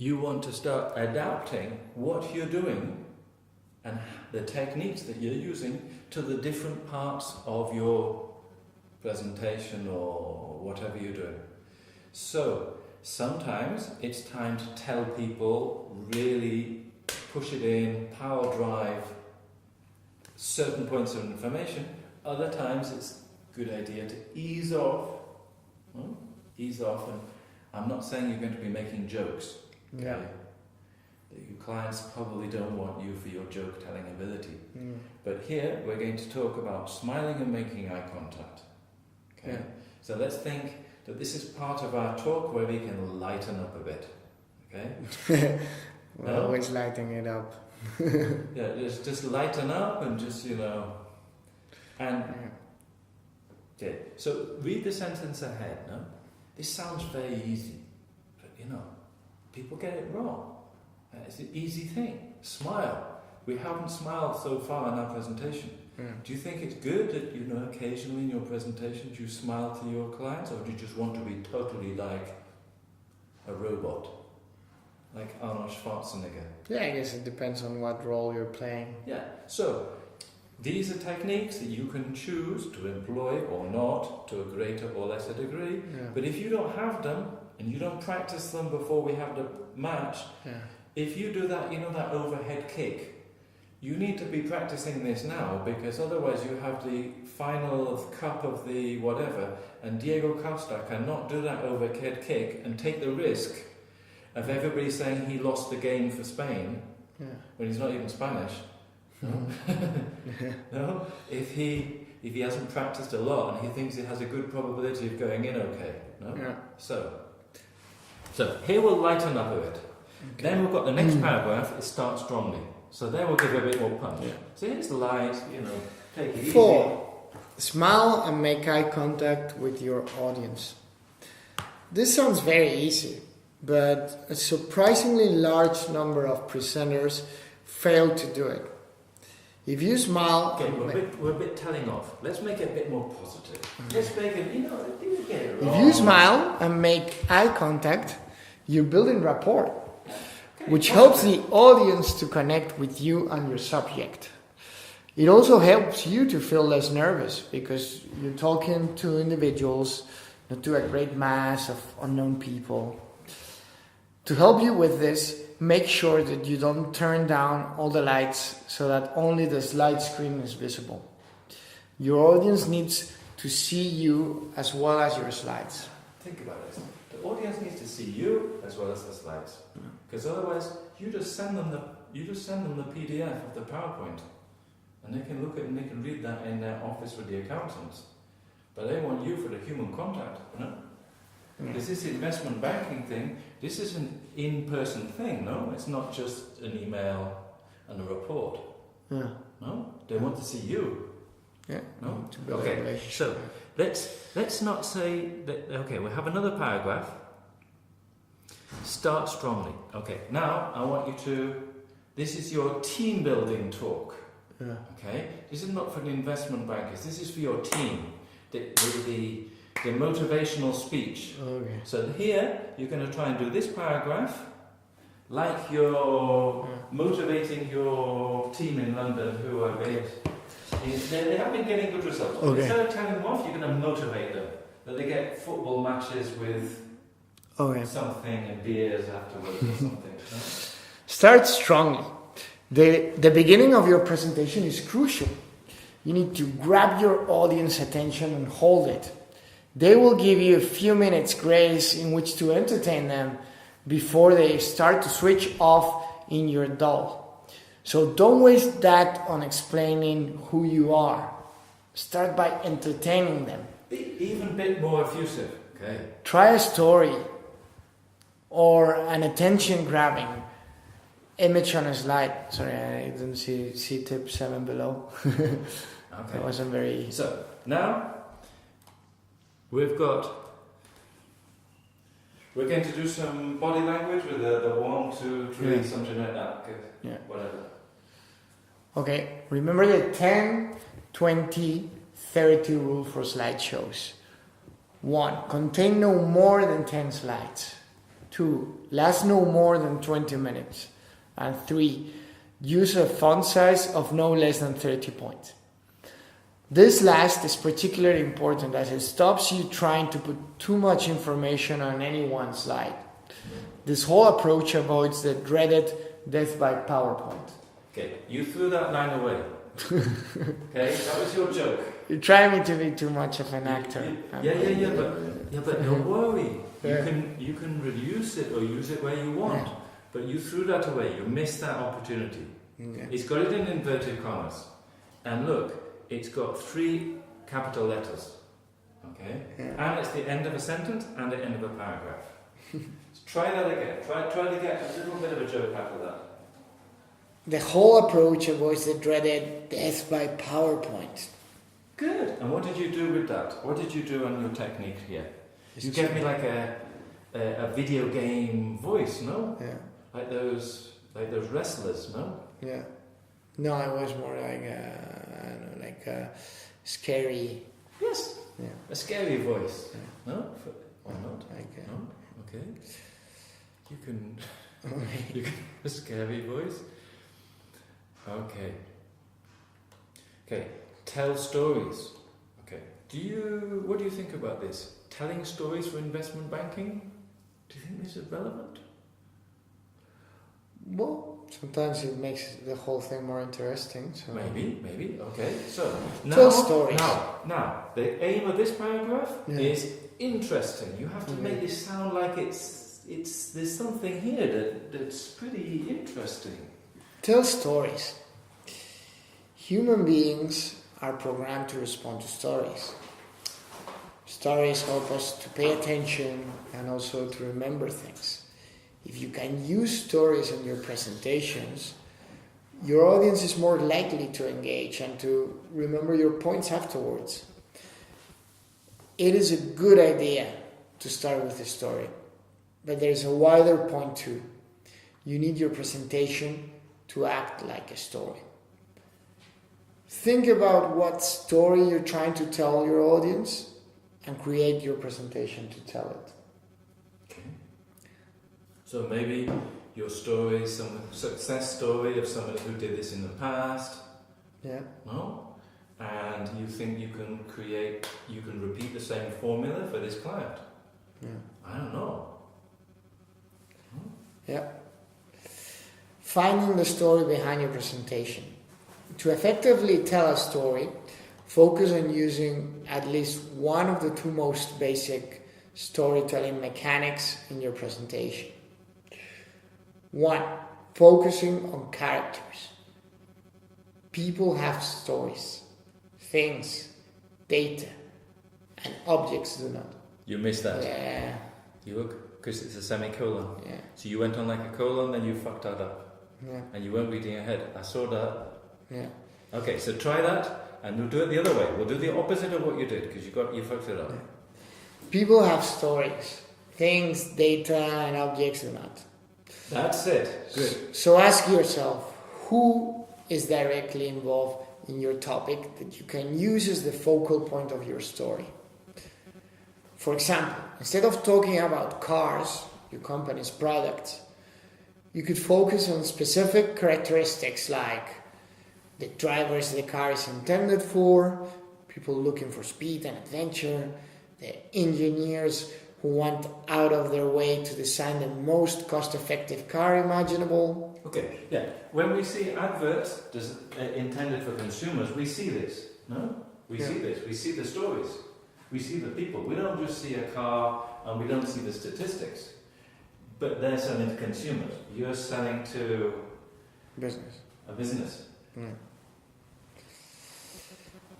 you want to start adapting what you're doing and the techniques that you're using to the different parts of your presentation or whatever you're doing. So sometimes it's time to tell people, really push it in, power drive certain points of information. Other times it's a good idea to ease off. Ease off, and I'm not saying you're going to be making jokes. Okay? Yeah. Your clients probably don't want you for your joke telling ability. But here we're going to talk about smiling and making eye contact. Okay? Yeah. So let's think that this is part of our talk where we can lighten up a bit. Okay? We're always lighting it up. Yeah, just lighten up and just, and okay. So read the sentence ahead, no? This sounds very easy, but people get it wrong. It's an easy thing. Smile. We haven't smiled so far in our presentation. Do you think it's good that, occasionally in your presentations you smile to your clients, or do you just want to be totally like a robot? Like Arnold Schwarzenegger? Yeah, I guess it depends on what role you're playing. Yeah. So, these are techniques that you can choose to employ or not to a greater or lesser degree. Yeah. But if you don't have them, and you don't practice them before we have the match, if you do that, that overhead kick, you need to be practicing this now, because otherwise you have the final cup of the whatever, and Diego Costa cannot do that overhead kick and take the risk of everybody saying he lost the game for Spain when he's not even Spanish. No? No? If he hasn't practiced a lot and he thinks he has a good probability of going in okay. No? Yeah. So here we'll lighten up a bit. Okay. Then we've got the next paragraph, it starts strongly. So then we'll give it a bit more punch. Yeah. So here's the light, take it easy. 4. Smile and make eye contact with your audience. This sounds very easy, but a surprisingly large number of presenters fail to do it. If you smile... Okay, we're a bit telling off. Let's make it a bit more positive. Let's make it, you get it wrong. If you smile and make eye contact, you're building rapport, which helps the audience to connect with you and your subject. It also helps you to feel less nervous because you're talking to individuals, not to a great mass of unknown people. To help you with this, make sure that you don't turn down all the lights so that only the slide screen is visible. Your audience needs to see you as well as your slides. Think about it. The audience needs to see you as well as the slides, because otherwise you just send them the PDF of the PowerPoint, and they can look at it and they can read that in their office with the accountants. But they want you for the human contact, Because this investment banking thing, this is an in-person thing, no? It's not just an email and a report. Yeah. No? They want to see you. Yeah. No? To build a Okay, relationship. so let's not say that. Okay, we have another paragraph. Start strongly. Okay, now I want you to. This is your team building talk. Yeah. Okay, this is not for the investment bankers. This is for your team. The motivational speech. Okay. So here you're going to try and do this paragraph like you're motivating your team in London who are great. They have been getting good results. Okay. Instead of telling them off, you're going to motivate them. That they get football matches with something and beers afterwards or something. Start strongly. The beginning of your presentation is crucial. You need to grab your audience attention and hold it. They will give you a few minutes grace in which to entertain them before they start to switch off in your dull. So don't waste that on explaining who you are. Start by entertaining them. Be even a bit more effusive. Okay. Try a story or an attention-grabbing image on a slide. Sorry, I didn't see tip 7 below. Okay. That wasn't very... So, now we're going to do some body language with the 1, 2, 3, something like that. Good. Yeah. Whatever. Okay, remember the 10, 20, 30 rule for slideshows. 1. Contain no more than 10 slides. 2, last no more than 20 minutes. And 3, use a font size of no less than 30 points. This last is particularly important as it stops you trying to put too much information on any one slide. This whole approach avoids the dreaded death by PowerPoint. Okay, you threw that line away. Okay, that was your joke. You try me to be too much of an actor. But don't worry. Yeah. You can reduce it or use it where you want. Yeah. But you threw that away. You missed that opportunity. Yeah. It's got it in inverted commas. And look, it's got 3 capital letters. Okay? Yeah. And it's the end of a sentence and the end of a paragraph. So try that again. Try to get a little bit of a joke out of that. The whole approach avoids the dreaded death by PowerPoint. Good. And what did you do with that? What did you do on your technique here? You gave me like a video game voice, no? Yeah. Like those wrestlers, no? Yeah. No, it was more like I don't know, like a scary. Yes. Yeah. A scary voice. Yeah. No? Why not? Like No? Okay. You can. You can a scary voice. Okay. Okay. Tell stories. Okay. What do you think about this? Telling stories for investment banking? Do you think this is relevant? Well, sometimes it makes the whole thing more interesting. So. Maybe. Okay. So Tell stories. Now, the aim of this paragraph is interesting. You have to Mm-hmm. make this sound like it's there's something here that's pretty interesting. Tell stories. Human beings are programmed to respond to stories. Stories help us to pay attention and also to remember things. If you can use stories in your presentations, your audience is more likely to engage and to remember your points afterwards. It is a good idea to start with a story, but there is a wider point too. You need your presentation to act like a story. Think about what story you're trying to tell your audience and create your presentation to tell it. Okay. So maybe your story is some success story of somebody who did this in the past. Yeah. No? And you think you can repeat the same formula for this client. Yeah. I don't know. Yeah. Finding the story behind your presentation. To effectively tell a story, focus on using at least one of the 2 most basic storytelling mechanics in your presentation. 1. Focusing on characters. People have stories, things, data, and objects do not. You missed that. Yeah. Because it's a semicolon. Yeah. So you went on like a colon, then you fucked that up. Yeah. And you weren't reading ahead. I saw that. Yeah. Okay, so try that, and we'll do it the other way. We'll do the opposite of what you did, because you fucked it up. Yeah. People have stories, things, data, and objects do not. That's it. Good. So ask yourself, who is directly involved in your topic that you can use as the focal point of your story? For example, instead of talking about cars, your company's products, you could focus on specific characteristics like the drivers the car is intended for, people looking for speed and adventure, the engineers who went out of their way to design the most cost-effective car imaginable. Okay, yeah. When we see adverts intended for consumers, we see this, no? We see this. We see the stories. We see the people. We don't just see a car and we don't see the statistics. But they're selling to consumers. You're selling to a business. Yeah.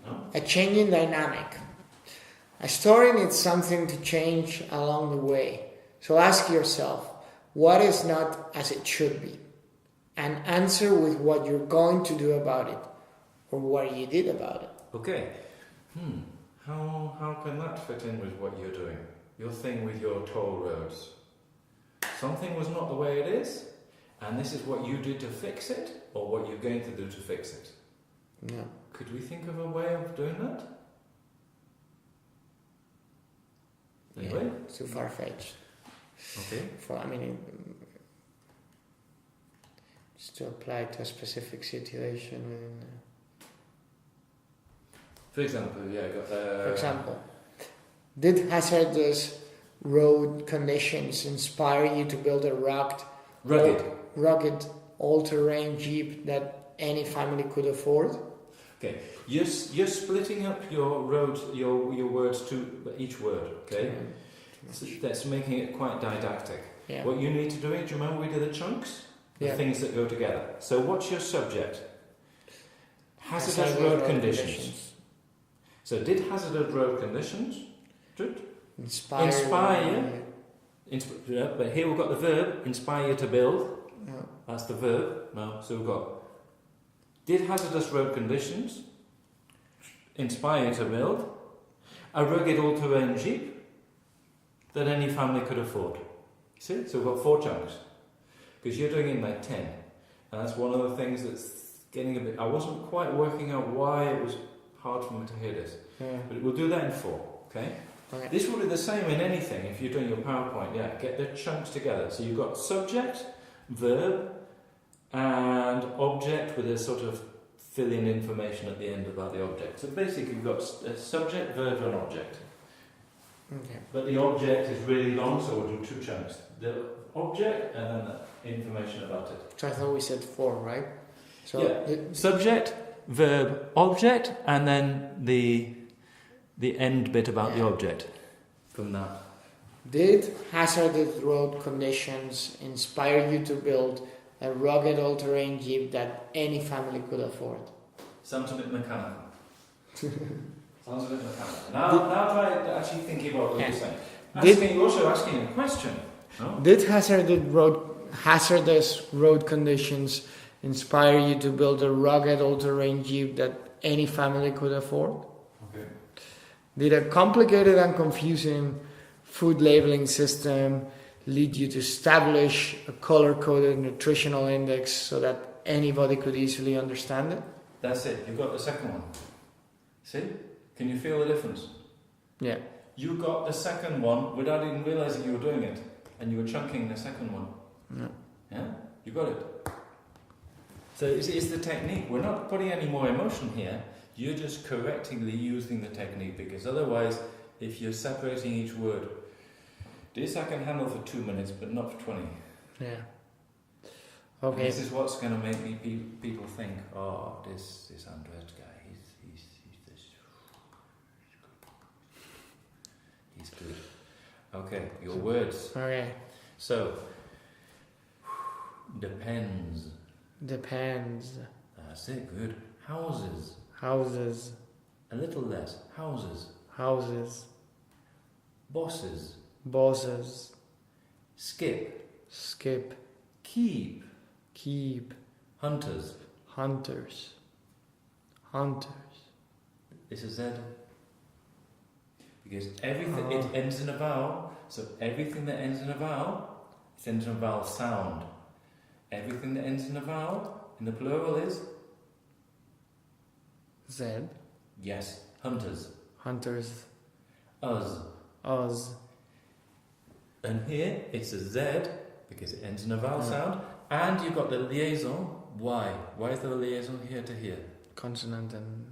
No? A changing dynamic. A story needs something to change along the way. So ask yourself, what is not as it should be? And answer with what you're going to do about it, or what you did about it. Okay. How can that fit in with what you're doing? Your thing with your toll roads. Something was not the way it is, and this is what you did to fix it, or what you're going to do to fix it. Yeah. Could we think of a way of doing that? Anyway? Yeah, it's too far-fetched. Okay. Just to apply to a specific situation. For example, For example, did hazardous road conditions inspire you to build a rugged all-terrain Jeep that any family could afford? Okay, you're splitting up your roads, your words to each word. Okay, so that's making it quite didactic. Yeah. What you need to do is, do you remember we did the chunks, the things that go together. So what's your subject? Hazardous road conditions. So did hazardous road conditions inspire you? But here we've got the verb, inspire you to build. No. That's the verb. No. So we've got, did hazardous road conditions inspire you to build a rugged all-terrain Jeep that any family could afford? See? So we've got 4 chunks. Because you're doing it in like 10. And that's one of the things that's getting a bit... I wasn't quite working out why it was hard for me to hear this. Yeah. But we'll do that in 4, okay? This will be the same in anything if you're doing your PowerPoint. Yeah, get the chunks together. So you've got subject, verb, and object with a sort of fill-in information at the end about the object. So basically you've got a subject, verb, and object. Okay. But the object is really long, so we'll do 2 chunks. The object and then the information about it. So I thought we said 4, right? So yeah. Subject, verb, object, and then the end bit about the object from that. Did hazardous road conditions inspire you to build a rugged all-terrain Jeep that any family could afford? Sounds a bit mechanical. Sounds a bit mechanical. Now try actually thinking about what you're saying. You're also asking a question. No? Did hazardous road conditions inspire you to build a rugged all-terrain Jeep that any family could afford? Okay. Did a complicated and confusing food labeling system lead you to establish a color-coded nutritional index so that anybody could easily understand it? That's it. You've got the second one. See? Can you feel the difference? Yeah. You got the second one without even realizing you were doing it, and you were chunking the second one. Yeah? You got it. So it's the technique. We're not putting any more emotion here. You're just correctly using the technique, because otherwise, if you're separating each word, this I can handle for 2 minutes, but not for 20. Yeah. Okay. And this is what's going to make people think, oh, this Andres guy, he's good. Okay, your words. Okay. So, depends. Depends. That's it, good. Houses. Houses. A little less. Houses. Houses. Bosses. Bosses. Skip. Skip. Keep. Keep. Hunters. Hunters. Hunters. This is Z. Because everything, it ends in a vowel, so everything that ends in a vowel, it ends in a vowel sound. Everything that ends in a vowel, in the plural is? Z. Yes. Hunters. Hunters. Us. Us. And here, it's a Z, because it ends in a vowel sound, and you've got the liaison, Y. Why is there a liaison here to here? Consonant and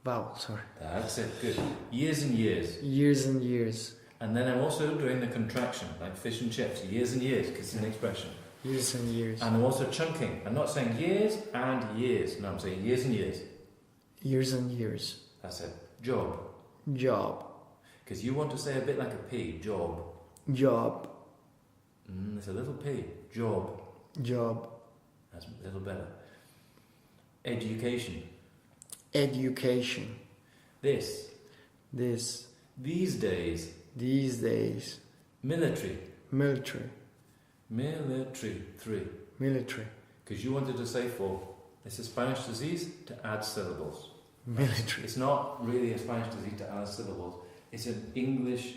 vowel, sorry. That's it, good. Years and years. Years and years. And then I'm also doing the contraction, like fish and chips, years and years, because it's an expression. Years and years. And I'm also chunking. I'm not saying years and years. No, I'm saying years and years. Years and years. That's it. Job. Job. Because you want to say a bit like a P. Job. Job. It's a little P. Job. Job. That's a little better. Education. Education. This. This. These days. These days. Military. Military. Military. 3. Military. Because you wanted to say 4. It's a Spanish disease to add syllables. Military. It's not really a Spanish disease to add syllables. It's an English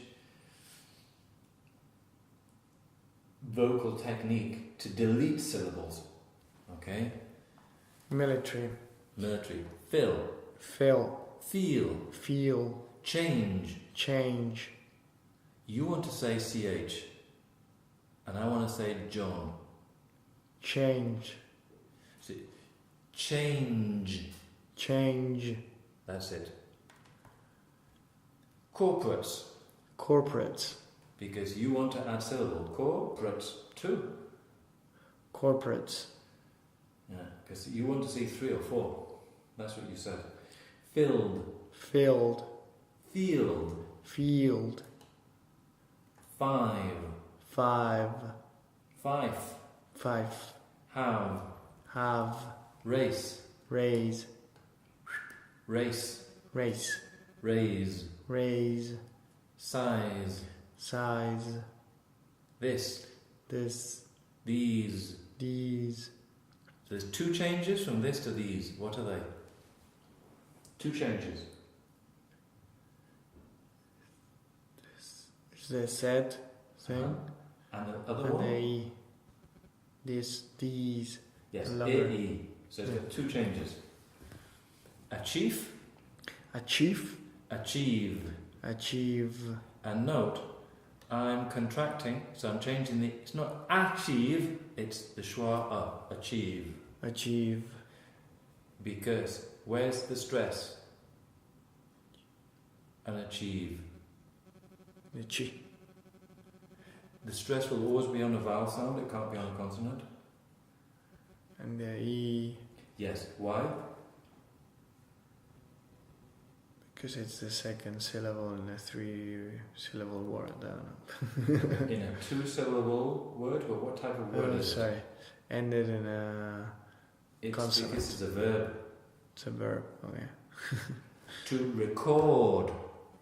vocal technique to delete syllables. Okay? Military. Military. Fill. Fill. Feel. Feel. Change. Change. You want to say CH. And I want to say John. Change. See, change. Change. That's it. Corporates. Corporates. Because you want to add syllable. Corporates too. Corporates. Yeah, because you want to see 3 or 4. That's what you said. Filled. Filled. Field. Field. 5. 5. Fife. 5. Have. Have. Race. Raise. Race. Race. Raise. Raise. Size. Size. This. This. These. These. There's 2 changes from this to these. What are they? 2 changes. Is the said thing? And the other And one? they. This. These. Yes, longer. AE. So it's got 2 changes. Achieve. Achieve. Achieve. Achieve. And note, I'm contracting, so I'm changing the. It's not achieve, it's the schwa up. Achieve. Achieve. Because where's the stress? And achieve. Achieve. The stress will always be on a vowel sound, it can't be on a consonant. And the E. Yes. Why? Because it's the second syllable in a 3-syllable word. I don't know. In a 2-syllable word? Or what type of word is sorry. Ended in a it? consonant. This is a verb. It's a verb. Okay. To record.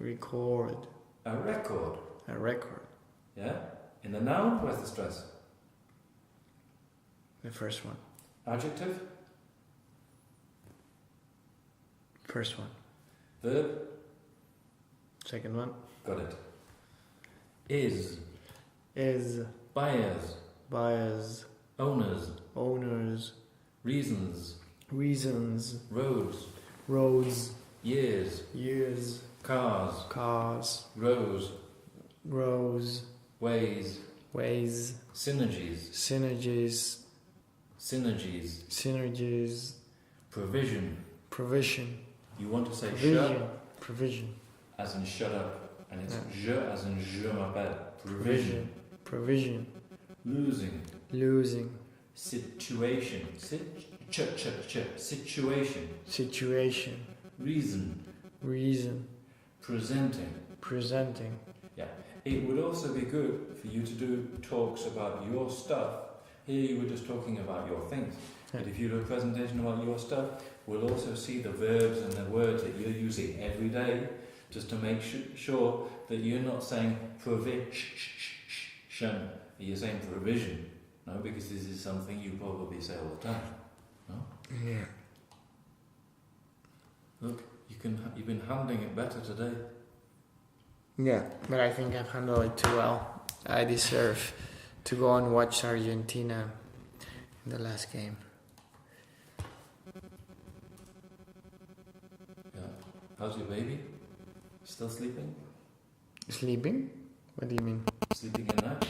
Record. A record. A record. Yeah? In the noun, where's the stress? The first one. Adjective? First one. Verb? Second one. Got it. Is. Is. Buyers. Buyers. Owners. Owners. Reasons. Reasons. Roads. Roads. Years. Years. Cars. Cars. Rows. Rows. Ways. Ways. Synergies. Synergies. Synergies. Synergies. Provision. Provision. You want to say Provision. shut Provision. as in shut up. And it's Yeah. je as in je m'appelle. Provision. Provision. Losing. Losing. Situation. Situation. Situation. Reason. Reason. Presenting. Presenting. It would also be good for you to do talks about your stuff. Here you were just talking about your things. Yeah. But if you do a presentation about your stuff, we'll also see the verbs and the words that you're using every day, just to make sure that you're not saying provision, you're saying provision. No, because this is something you probably say all the time. No? Yeah. Look, you've been handling it better today. Yeah, but I think I've handled it too well. I deserve to go and watch Argentina in the last game. Yeah. How's your baby? Still sleeping? Sleeping? What do you mean? Sleeping at night?